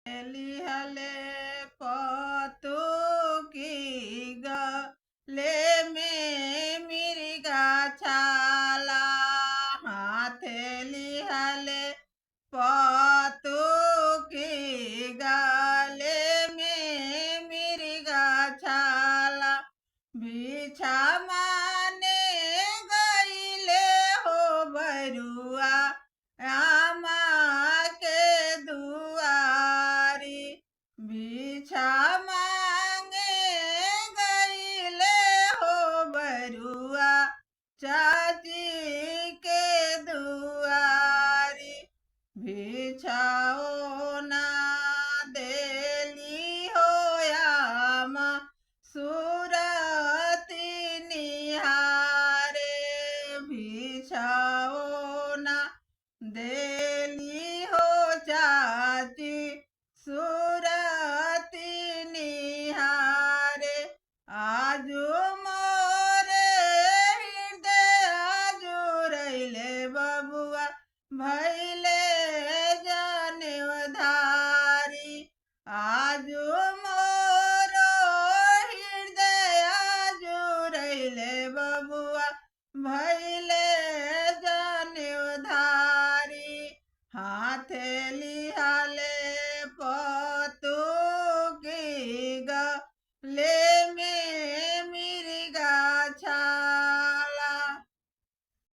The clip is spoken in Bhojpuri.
लिहले पतु की गले में मिर्गा छाला हाथ लिहले पतु की गले में मिर्गा छाला बिछा माने गईले हो बरुआ रामा के दुआरी बिछा मांगे गईले हो बरुआ चाची के दुआरी बिछाओ ना देली हो यामा सूरती निहारे बिछाओ ना देली हो चाची सूरती निहारे आजू मोरे हृदय आजू रैले बबुआ भैल